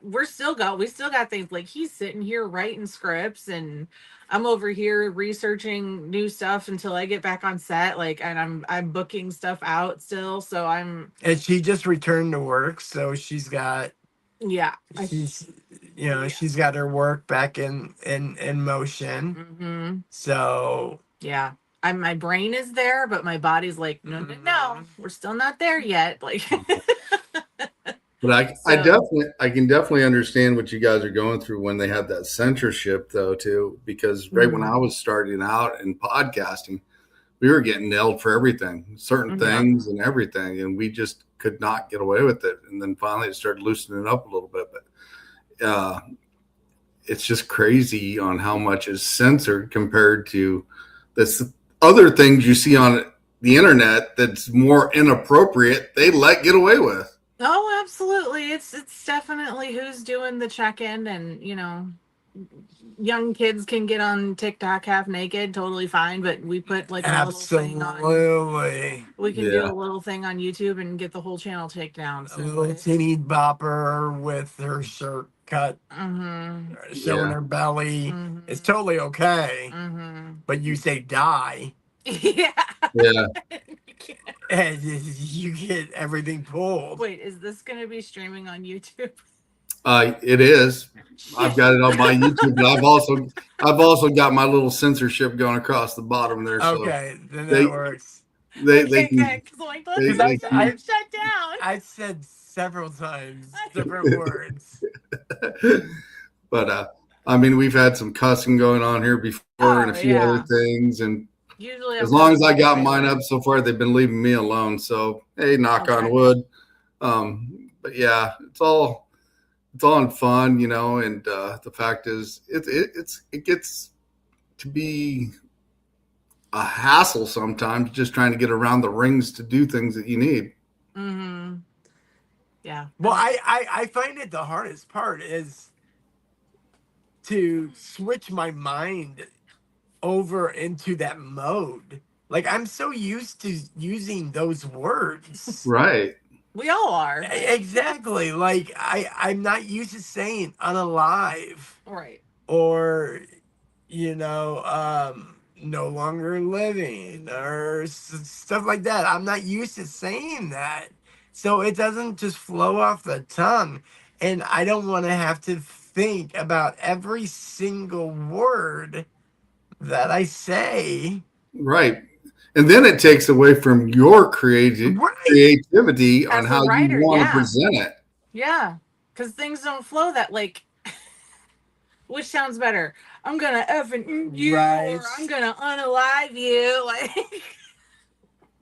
[SPEAKER 2] we still got things like he's sitting here writing scripts and I'm over here researching new stuff until I get back on set, like, and I'm booking stuff out still, so I'm
[SPEAKER 3] And she just returned to work, so she's got
[SPEAKER 2] yeah
[SPEAKER 3] she's she's got her work back in motion.
[SPEAKER 2] mm-hmm.
[SPEAKER 3] So
[SPEAKER 2] Yeah, my brain is there, but my body's like, no, no, no, we're still not there yet. Like,
[SPEAKER 1] But I can definitely understand what you guys are going through when they had that censorship, though, too, because right when I was starting out in podcasting, we were getting nailed for everything, certain things and everything, and we just could not get away with it. And then finally, it started loosening up a little bit, but it's just crazy on how much is censored compared to this other things you see on the internet that's more inappropriate. They let get away with.
[SPEAKER 2] oh, absolutely. It's definitely who's doing the check-in, and young kids can get on TikTok half naked, totally fine. But we put like a little thing on. We can do a little thing on YouTube and get the whole channel taken down. So
[SPEAKER 3] a little teeny bopper with her shirt cut, showing her belly. It's totally okay. But you say die.
[SPEAKER 2] Yeah.
[SPEAKER 3] And you get everything pulled.
[SPEAKER 2] Wait, is this going to be streaming on YouTube?
[SPEAKER 1] It is. I've got it on my YouTube, but I've also got my little censorship going across the bottom there.
[SPEAKER 3] Okay, then that works.
[SPEAKER 1] They can
[SPEAKER 2] shut down.
[SPEAKER 3] I've said several times different words.
[SPEAKER 1] But I mean, we've had some cussing going on here before and a few other things, and
[SPEAKER 2] usually
[SPEAKER 1] as long as I got mine up so far, they've been leaving me alone. So hey, knock on wood. But yeah, it's all in fun, and the fact is it gets to be a hassle sometimes just trying to get around the rings to do things that you need.
[SPEAKER 2] Yeah.
[SPEAKER 3] Well, I find it the hardest part is to switch my mind over into that mode. Like, I'm so used to using those words.
[SPEAKER 1] Right.
[SPEAKER 2] We all are.
[SPEAKER 3] Exactly. Like, I'm not used to saying unalive.
[SPEAKER 2] Right.
[SPEAKER 3] Or, no longer living or stuff like that. I'm not used to saying that. So it doesn't just flow off the tongue. And I don't want to have to think about every single word that I say.
[SPEAKER 1] Right. And then it takes away from your creativity on how you want to present it.
[SPEAKER 2] Yeah. Because things don't flow that, like, which sounds better? I'm going to effing you, or I'm going to unalive you. Like,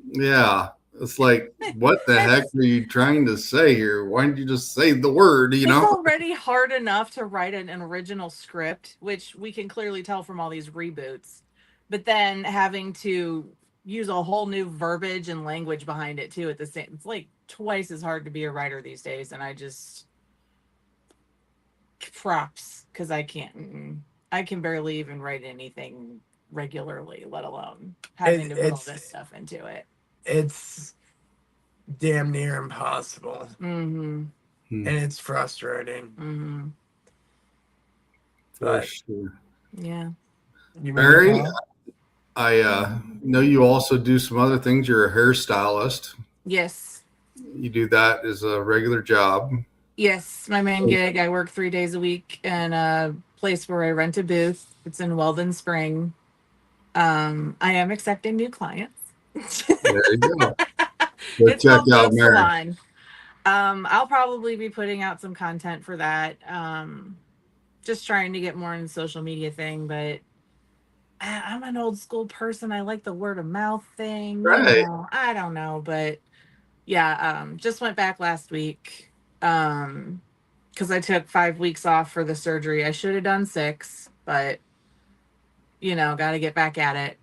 [SPEAKER 1] yeah. It's like, what the heck are you trying to say here? Why didn't you just say the word,
[SPEAKER 2] It's already hard enough to write an original script, which we can clearly tell from all these reboots. But then having to use a whole new verbiage and language behind it, too, it's like twice as hard to be a writer these days. And I just... props, because I can barely even write anything regularly, let alone having to put all this stuff into it.
[SPEAKER 3] It's damn near impossible. And it's frustrating.
[SPEAKER 1] For sure.
[SPEAKER 2] Yeah.
[SPEAKER 1] Mary, I know you also do some other things. You're a hairstylist.
[SPEAKER 2] Yes.
[SPEAKER 1] You do that as a regular job.
[SPEAKER 2] Yes, my main gig. I work 3 days a week in a place where I rent a booth. It's in Weldon Spring. I am accepting new clients.
[SPEAKER 1] There you go. It's check out Mary.
[SPEAKER 2] I'll probably be putting out some content for that. Just trying to get more in the social media thing, but I'm an old school person. I like the word of mouth thing.
[SPEAKER 1] Right.
[SPEAKER 2] I don't know, but yeah, just went back last week. Because I took 5 weeks off for the surgery. I should have done 6, but got to get back at it.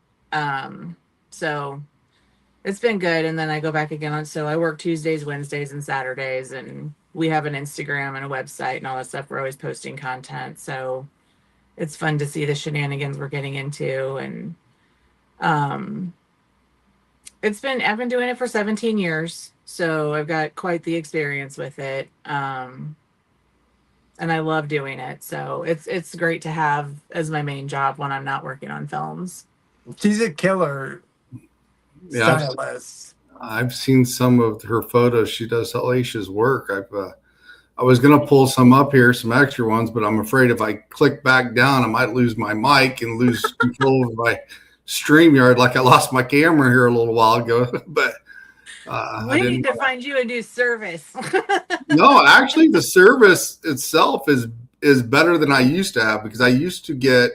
[SPEAKER 2] So it's been good. And then I go back again. So I work Tuesdays, Wednesdays, and Saturdays, and we have an Instagram and a website and all that stuff. We're always posting content. So it's fun to see the shenanigans we're getting into. And I've been doing it for 17 years. So I've got quite the experience with it. and I love doing it. So it's great to have as my main job when I'm not working on films.
[SPEAKER 3] She's a killer
[SPEAKER 1] Yeah,
[SPEAKER 3] stylist.
[SPEAKER 1] I've seen some of her photos. She does hellacious work. I was gonna pull some up here, some extra ones, but I'm afraid if I click back down, I might lose my mic and lose control of my StreamYard, like I lost my camera here a little while ago. But I
[SPEAKER 2] We
[SPEAKER 1] didn't.
[SPEAKER 2] need to find you a new service.
[SPEAKER 1] No, actually, the service itself is better than I used to have, because I used to get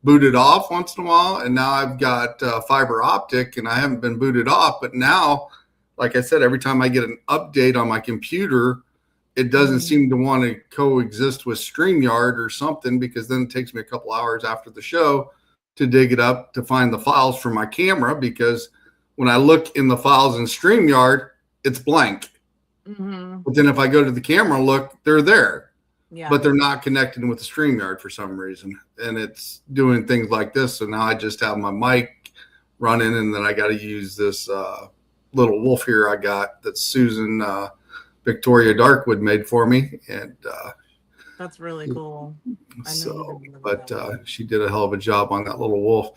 [SPEAKER 1] booted off once in a while, and now I've got fiber optic, and I haven't been booted off. But now, like I said, every time I get an update on my computer, it doesn't seem to want to coexist with StreamYard or something, because then it takes me a couple hours after the show to dig it up to find the files for my camera, because when I look in the files in StreamYard, it's blank. But then if I go to the camera, look, they're there. Yeah. But they're not connected with the StreamYard for some reason. And it's doing things like this. So now I just have my mic running, and then I got to use this little wolf here I got that Susan Victoria Darkwood made for me. And
[SPEAKER 2] that's really cool.
[SPEAKER 1] So, but she did a hell of a job on that little wolf.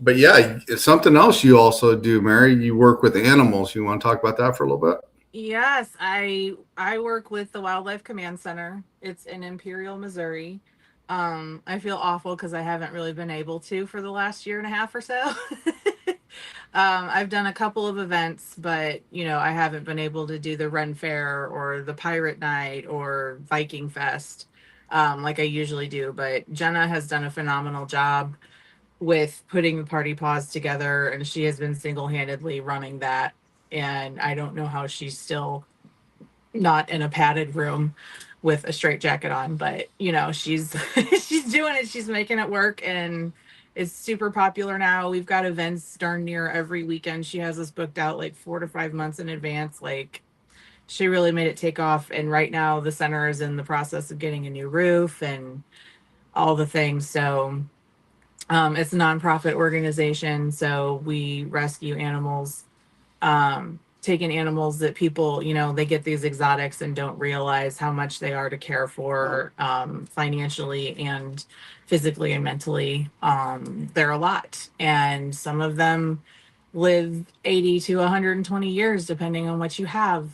[SPEAKER 1] But yeah, it's something else you also do, Mary. You work with animals. You want to talk about that for a little bit?
[SPEAKER 2] Yes, I work with the Wildlife Command Center. It's in Imperial, Missouri. I feel awful because I haven't really been able to for the last year and a half or so. I've done a couple of events, but I haven't been able to do the Ren Fair or the Pirate Night or Viking Fest like I usually do. But Jenna has done a phenomenal job with putting the Party Paws together, and she has been single-handedly running that. And I don't know how she's still not in a padded room with a straight jacket on, but she's she's doing it. She's making it work, and it's super popular now. We've got events darn near every weekend. She has us booked out like 4 to 5 months in advance. Like, she really made it take off. And right now the center is in the process of getting a new roof and all the things. So it's a nonprofit organization, so we rescue animals, taking animals that people, they get these exotics and don't realize how much they are to care for, financially and physically and mentally. They're a lot, and some of them live 80 to 120 years, depending on what you have.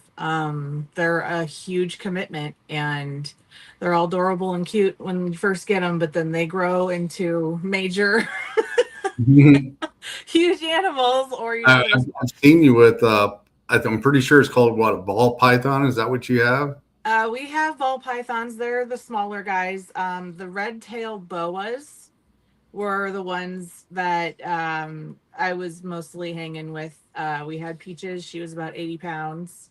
[SPEAKER 2] They're a huge commitment, and they're all adorable and cute when you first get them, but then they grow into major huge animals. Or
[SPEAKER 1] I've seen you with I'm pretty sure it's called what, a ball python. Is that what you have?
[SPEAKER 2] We have ball pythons. They're the smaller guys. The red-tailed boas were the ones that I was mostly hanging with. We had Peaches. She was about 80 pounds.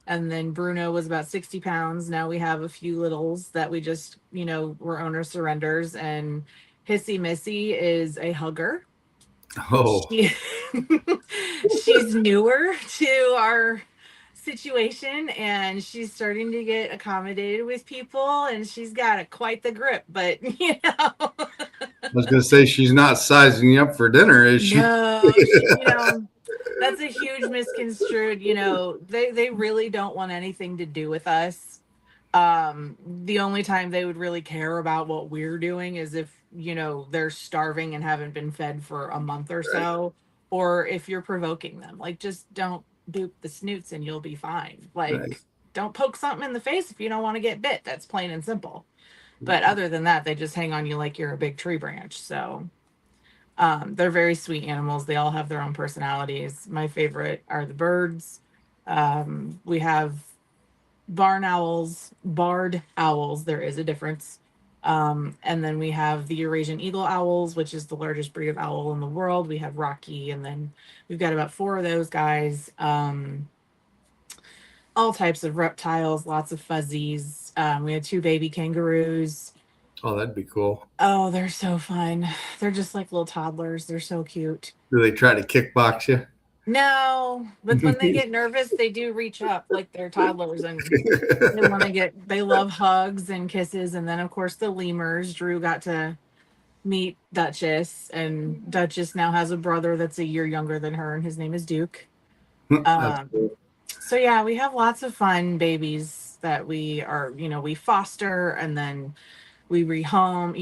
[SPEAKER 2] And then Bruno was about 60 pounds. Now we have a few littles that we just, were owner surrenders. And Hissy Missy is a hugger.
[SPEAKER 1] Oh.
[SPEAKER 2] She's newer to our situation, and she's starting to get accommodated with people, and she's got quite the grip. But
[SPEAKER 1] I was gonna say, she's not sizing you up for dinner, is she?
[SPEAKER 2] No, that's a huge misconstrued. They really don't want anything to do with us. The only time they would really care about what we're doing is if they're starving and haven't been fed for a month or so, or if you're provoking them. Like, just don't boop the snoots and you'll be fine. Like, don't poke something in the face if you don't want to get bit. That's plain and simple. But other than that, they just hang on you like you're a big tree branch. So they're very sweet animals. They all have their own personalities. My favorite are the birds. We have barred owls. There is a difference. And then we have the Eurasian eagle owls, which is the largest breed of owl in the world. We have Rocky, and then we've got about 4 of those guys. All types of reptiles, lots of fuzzies. We had 2 baby kangaroos.
[SPEAKER 1] Oh, that'd be cool.
[SPEAKER 2] Oh, they're so fun. They're just like little toddlers. They're so cute.
[SPEAKER 1] Do they try to kickbox you?
[SPEAKER 2] No, but when they get nervous, they do reach up like they're toddlers, and they love hugs and kisses. And then of course the lemurs. Drew got to meet Duchess, and Duchess now has a brother that's a year younger than her, and his name is Duke. So yeah, we have lots of fun babies that we are, we foster and then we rehome.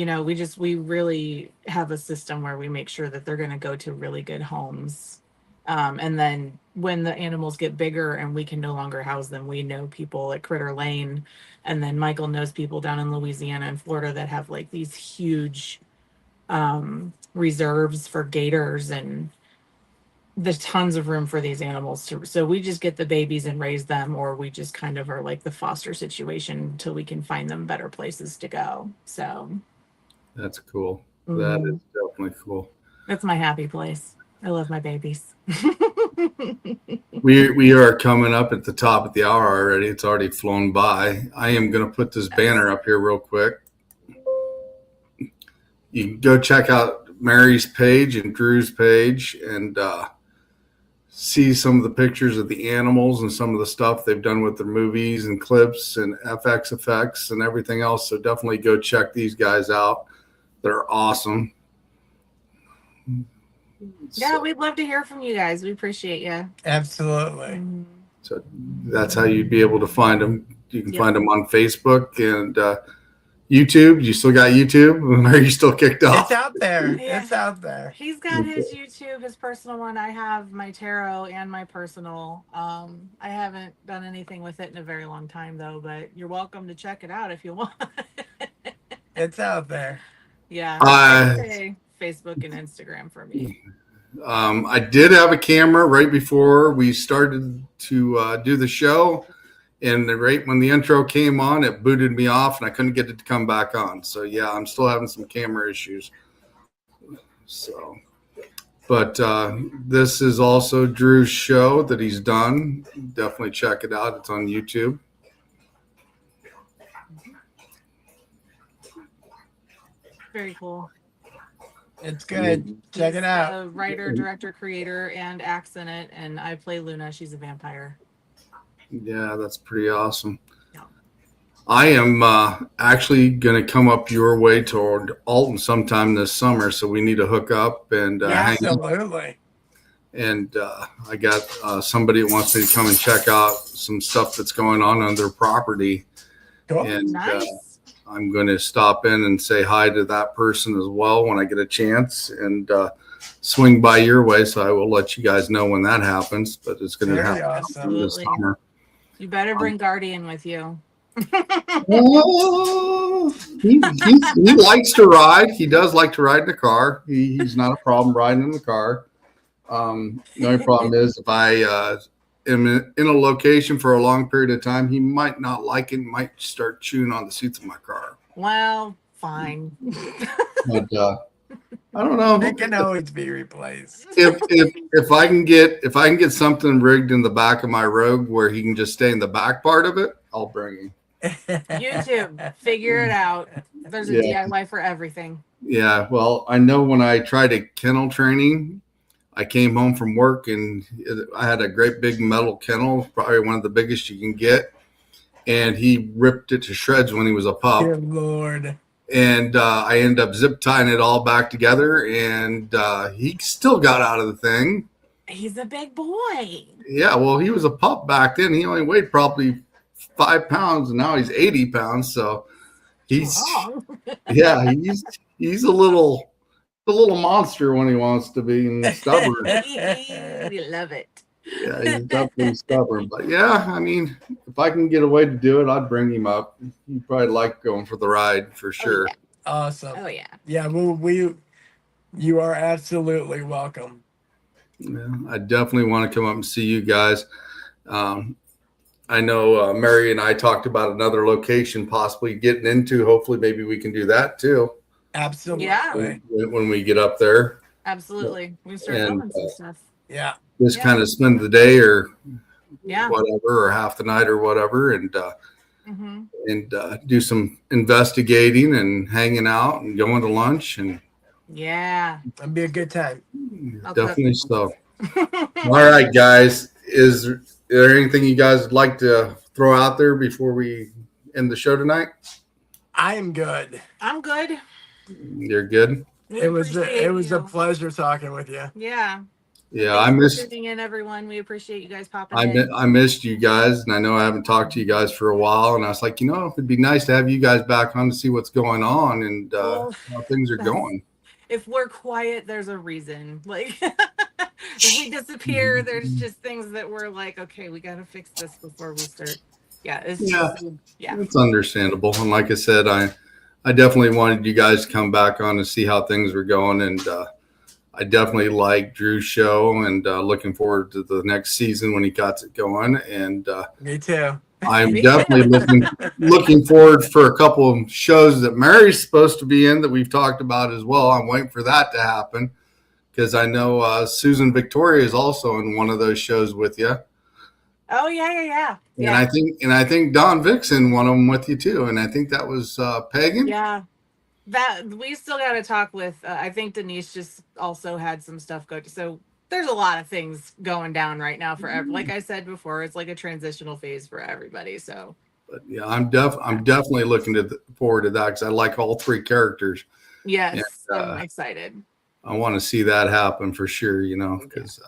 [SPEAKER 2] We really have a system where we make sure that they're going to go to really good homes. And then when the animals get bigger and we can no longer house them, we know people at Critter Lane. And then Michael knows people down in Louisiana and Florida that have like these huge reserves for gators, and there's tons of room for these animals so we just get the babies and raise them, or we just kind of are like the foster situation until we can find them better places to go. So
[SPEAKER 1] that's cool. That is definitely cool.
[SPEAKER 2] That's my happy place. I love my babies.
[SPEAKER 1] We are coming up at the top of the hour already. It's already flown by. I am going to put this banner up here real quick. You can go check out Mary's page and Drew's page and see some of the pictures of the animals and some of the stuff they've done with their movies and clips and FX effects and everything else. So definitely go check these guys out. They're awesome.
[SPEAKER 2] Yeah, we'd love to hear from you guys. We appreciate you.
[SPEAKER 3] Absolutely.
[SPEAKER 1] So that's how you'd be able to find them. You can find them on Facebook and YouTube. You still got YouTube? Or are you still kicked off?
[SPEAKER 3] It's out there.
[SPEAKER 2] Yeah.
[SPEAKER 3] It's out there.
[SPEAKER 2] He's got his YouTube, his personal one. I have my tarot and my personal. I haven't done anything with it in a very long time, though, but you're welcome to check it out if you want.
[SPEAKER 3] It's out there.
[SPEAKER 2] Yeah. I'd say Facebook and Instagram for me.
[SPEAKER 1] I did have a camera right before we started to do the show. And right when the intro came on, it booted me off and I couldn't get it to come back on. So yeah, I'm still having some camera issues. So, but this is also Drew's show that he's done. Definitely check it out. It's on YouTube.
[SPEAKER 2] Very cool.
[SPEAKER 3] It's good. Check it out.
[SPEAKER 2] A writer, director, creator, and acts in it. And I play Luna. She's a vampire.
[SPEAKER 1] Yeah, that's pretty awesome.
[SPEAKER 2] Yeah.
[SPEAKER 1] I am actually going to come up your way toward Alton sometime this summer, so we need to hook up and hang out.
[SPEAKER 3] Absolutely.
[SPEAKER 1] And I got somebody that wants me to come and check out some stuff that's going on their property.
[SPEAKER 3] Cool.
[SPEAKER 1] And
[SPEAKER 2] Nice.
[SPEAKER 1] I'm going to stop in and say hi to that person as well when I get a chance and swing by your way. So I will let you guys know when that happens, but it's going to
[SPEAKER 3] Very
[SPEAKER 1] happen
[SPEAKER 3] awesome.
[SPEAKER 1] this summer.
[SPEAKER 2] You better bring Guardian with you.
[SPEAKER 1] Oh, he likes to ride. He does like to ride in the car. He's not a problem riding in the car. The only problem is if I am in a location for a long period of time, he might not like it, might start chewing on the seats of my car.
[SPEAKER 2] Well, fine.
[SPEAKER 1] But I don't know.
[SPEAKER 3] It can always be replaced.
[SPEAKER 1] If I can get something rigged in the back of my Rogue where he can just stay in the back part of it, I'll bring him.
[SPEAKER 2] YouTube, figure it out. There's a DIY for everything.
[SPEAKER 1] Yeah, well, I know when I tried a kennel training, I came home from work and I had a great big metal kennel, probably one of the biggest you can get, and he ripped it to shreds when he was a pup.
[SPEAKER 3] Dear Lord.
[SPEAKER 1] And I ended up zip tying it all back together, and he still got out of the thing.
[SPEAKER 2] He's a big boy.
[SPEAKER 1] Yeah, well, he was a pup back then. He only weighed probably 5 pounds, and now he's 80 pounds. So he's he's a little monster when he wants to be and stubborn.
[SPEAKER 2] We love it.
[SPEAKER 1] Yeah, he's definitely stubborn. But yeah, I mean, if I can get a way to do it, I'd bring him up. He'd probably like going for the ride for sure.
[SPEAKER 2] Yeah.
[SPEAKER 3] Awesome.
[SPEAKER 2] Oh yeah.
[SPEAKER 3] Yeah, well, you are absolutely welcome.
[SPEAKER 1] Yeah, I definitely want to come up and see you guys. I know Mary and I talked about another location possibly getting into. Hopefully, maybe we can do that too.
[SPEAKER 3] Absolutely.
[SPEAKER 2] Yeah.
[SPEAKER 1] When we get up there.
[SPEAKER 2] Absolutely. We can start
[SPEAKER 1] And,
[SPEAKER 2] filming some stuff.
[SPEAKER 3] Yeah.
[SPEAKER 1] Just kind of spend the day or
[SPEAKER 2] Yeah.
[SPEAKER 1] whatever, or half the night or whatever, and
[SPEAKER 2] Mm-hmm.
[SPEAKER 1] do some investigating and hanging out and going to lunch and
[SPEAKER 2] Yeah.
[SPEAKER 3] It'd be a good time.
[SPEAKER 2] I'll
[SPEAKER 1] definitely so. All right, guys. Is there anything you guys would like to throw out there before we end the show tonight?
[SPEAKER 3] I am good.
[SPEAKER 2] I'm good.
[SPEAKER 1] You're good.
[SPEAKER 2] We
[SPEAKER 3] It was
[SPEAKER 2] appreciate
[SPEAKER 3] a
[SPEAKER 2] you.
[SPEAKER 3] pleasure talking with you.
[SPEAKER 2] Yeah.
[SPEAKER 1] Yeah,
[SPEAKER 2] Thanks for tuning in, everyone. We appreciate you guys popping in.
[SPEAKER 1] I missed you guys, and I know I haven't talked to you guys for a while. And I was like, it'd be nice to have you guys back on to see what's going on and
[SPEAKER 2] Well,
[SPEAKER 1] how things are going.
[SPEAKER 2] If we're quiet, there's a reason. Like, if we disappear, there's just things that we're like, okay, we got to fix this before we start. Yeah,
[SPEAKER 1] it's understandable. And like I said, I definitely wanted you guys to come back on to see how things were going, and I definitely like Drew's show, and looking forward to the next season when he got it going. And
[SPEAKER 3] me too.
[SPEAKER 1] I'm definitely looking forward for a couple of shows that Mary's supposed to be in that we've talked about as well. I'm waiting for that to happen because I know Susan Victoria is also in one of those shows with you.
[SPEAKER 2] Oh yeah.
[SPEAKER 1] And I think Don Vick's in one of them with you too. And I think that was Pagan.
[SPEAKER 2] Yeah. That we still got to talk with. I think Denise just also had some stuff go. So there's a lot of things going down right now for like I said before, it's like a transitional phase for everybody. So,
[SPEAKER 1] but yeah, I'm definitely looking forward to that because I like all three characters.
[SPEAKER 2] Yes, and, I'm excited.
[SPEAKER 1] I want to see that happen for sure. Because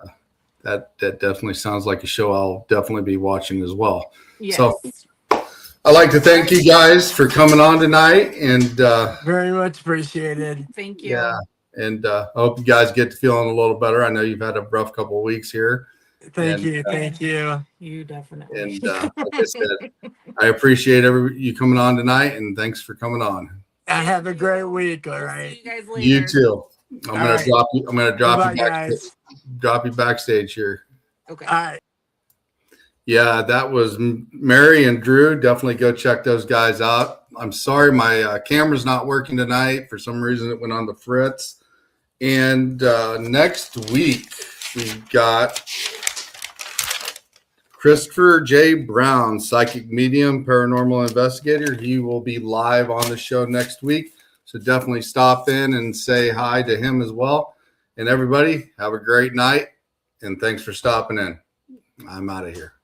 [SPEAKER 1] that definitely sounds like a show I'll definitely be watching as well.
[SPEAKER 2] Yes.
[SPEAKER 1] So I'd like to thank you guys for coming on tonight, and
[SPEAKER 3] very much appreciated.
[SPEAKER 2] Thank you.
[SPEAKER 1] Yeah, and I hope you guys get to feeling a little better. I know you've had a rough couple of weeks here.
[SPEAKER 3] Thank you.
[SPEAKER 2] You definitely.
[SPEAKER 1] And like I said, I appreciate you coming on tonight, and thanks for coming on.
[SPEAKER 3] Have a great week. All right.
[SPEAKER 2] See you guys later.
[SPEAKER 1] You too. I'm gonna drop you backstage here.
[SPEAKER 2] Okay.
[SPEAKER 3] All right.
[SPEAKER 1] Yeah, that was Mary and Drew. Definitely go check those guys out. I'm sorry my camera's not working tonight. For some reason, it went on the fritz. And next week, we've got Christopher J. Brown, psychic medium, paranormal investigator. He will be live on the show next week. So definitely stop in and say hi to him as well. And everybody, have a great night. And thanks for stopping in. I'm out of here.